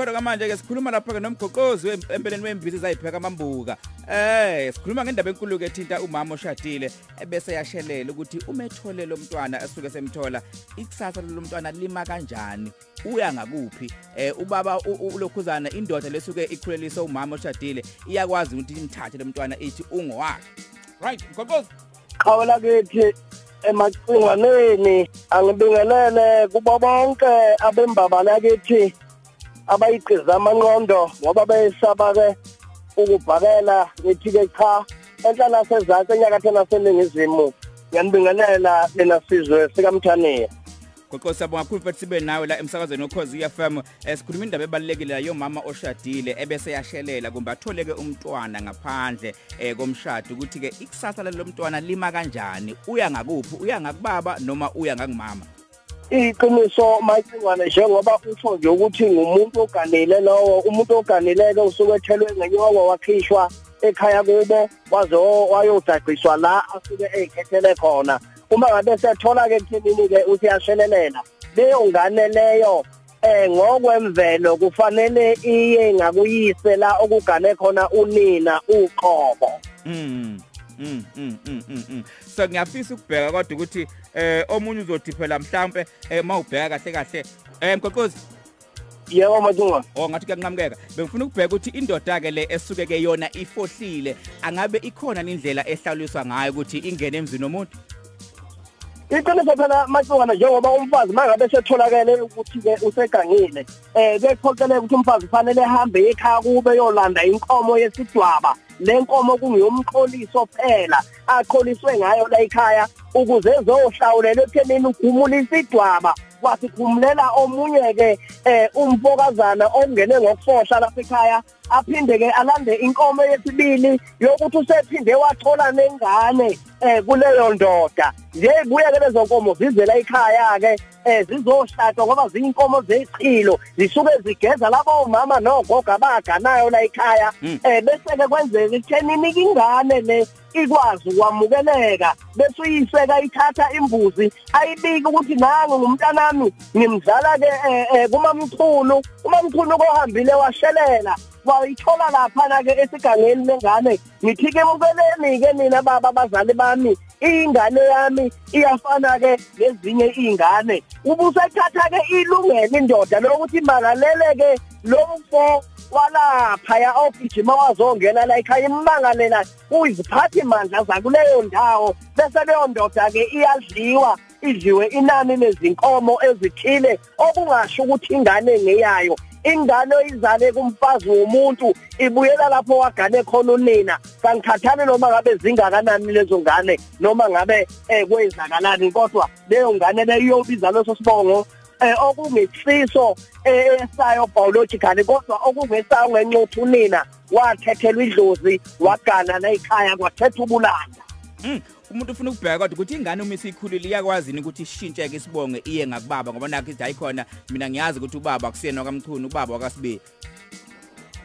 kodwa manje ke sikhuluma lapha ke nomgoqozi empeleni wembizi zayipheka amambuka. Sikhuluma ngendaba enkulu ke thinta umama oshadile ebese yashelela ukuthi umethole lo mntwana asuke semthola ikusasa lo mntwana lima kanjani. Uya ngakuphi ubaba ulokhuzana indoda lesuke ikhulelisa umama oshadile iyakwazi ukuthi imthathe lo mntwana ithi ungowakhe. Right, Mgoqozi. Khawela kithi emacingwaneni angibingelele kubo bonke abembabala kithi abayiqiza amangqondo ngoba bayisaba ke ukubhakela ngithi ke cha enhlala sezantsi enyakatho naseningizimu ngiyanibingelela lena sizwe sikamthaniya. Mgoqozi sabonga kakhulu futhi sibe nawe la emsakazweni oKhozi FM. Sikhuluma indaba ebalekile yomama oshadile ebese yashelela kumbe atholeke umntwana ngaphandle komshado ukuthi ke ikusasa lo mntwana lima kanjani. Uya ngakuphi? Uya ngakubaba noma uya ngakumama? Iqiniso macingwane njengoba utho nje ukuthi ngumuntu oganile lowo umuntu oganileke usuke ethelwe ngenyoko wakhishwa ekhaya kubo waze wayodaqiswa la asuke ekhethele khona. Uma ngabe sethola ke kuthini ke uthi yashelelela leyo ngane leyo ngokwemvelo kufanele iye ngakuyise la okugane khona unina uqobo. So ngiyafisa ukubheka kodwa ukuthi omunye uzothi phela mhlambe mawubheka kahle kahle Mgoqozi. Yebo Madunga. Ngathi kuyanqamukeka. Bengifuna ukubheka ukuthi indoda ke le esuke ke yona ifohlile angabe ikhona indlela ehlaliswa ngayo ukuthi ingene emzini womuntu. Iqiniso phela macingwana njengoba umfazi mangabe setholakele ukuthi ke usegangile kephoqeleke ukuthi umfazi fanele ehambe ekhaya kube yolanda inkomo yesidwaba lenkomo kungiyomqholiso phela aqholiswe ngayo la ekhaya ukuze ezohlawulela ekuthenini ugumula isidwaba kwasikhumulela omunye ke umfokazana ongene ngokufohla lapha ekhaya aphinde ke alande inkomo yesibili yokuthi usephinde wathola nengane kuleyo ndoda nje buya ke lezo nkomo zizela ekhaya ke zizohlatshwa ngoba zinkomo zezichilo zisuke zigeza labo omama nogogo abaganayo la ekhaya bese ke kwenzeka ikuthenini ingane le ikwazi ukwamukeleka bese uyiseka ithatha imbuzi ayibika ukuthi nangu ngumntanami ngimdlala ke kumamkhulu umamkhulu kohambile washelela wayithola lapha ke esigangeni lengane ngithi ke mukeleni ke nina baba abazali bami ingane yami iyafana ke lezinye izingane ubusathatha ke ilungelo indoda lokuthi mangalele ke lo mfo walapha ya ogijima wazongena la ekhaya imangalela uyiziphathi mandla zakuleyo ndawo bese leyo ndoda ke iyadliwa idliwe inani lezinkomo ezithile okungasho ukuthi ingane ngeyayo ingane izale kumfazi womuntu ibuyela lapho wagane khona unina kangikhathane noma ngabe zingakanani lezo ngane noma ngabe kwenzakalani kodwa leyo ngane leyo iyobiza leso sibongo okungesiso esayo biologically kodwa okungesayo ngenxothu unina wathethelwa idlozi wagana la ekhaya kwathetha ubulanda. Umuntu ufuna ukubheka kodwa ukuthi ingane uma isikhulile iyakwazi ukuthi ishintshe ke isibonge iye ngakubaba ngoba nakho ithi ayikhona mina ngiyazi ukuthi ubaba akusiyena kwaMchunu ubaba wakasibe.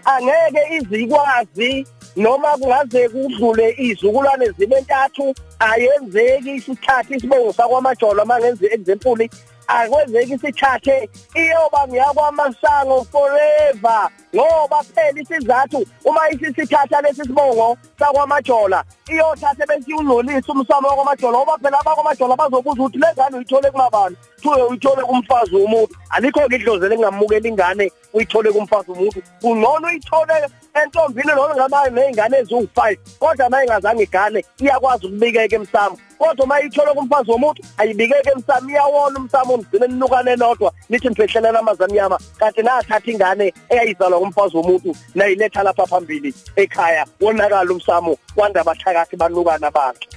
Angeke izikwazi noma kungaze kudlule izizukulwane zibe ntathu ayenzeki isithatha isibongo sakwamajolo mangenze example akwenzeki isithathe iyoba ngiyakwaMasango forever ngoba phela isizathu uma isithatha lesi sibongo sakwamajola iyothatha bese ungcolisa umsamo wakwamajola ngoba phela abakwamajola bazobuza ukuthi lengane uyithole kumabani thuye uyithole kumfazi womuntu alikho ke idlozele ngingamukela ingane uyithole kumfazi womuntu ungcono uyithole entombini noma ngabayo nezingane eziwu5 kodwa mayingazange igane iyakwazi ukubikeka emsamo kodwa mayithole kumfazi womuntu ayibikeke emsamo iyawona umsamo ngizine ninukane nodwa nithi nifehlelela amazamnyama kanti nathatha ingane eyayizalwa kumfazi womuntu nayiletha lapha phambili ekhaya wonakala umsamo kwanda abathakathi banukana abantu.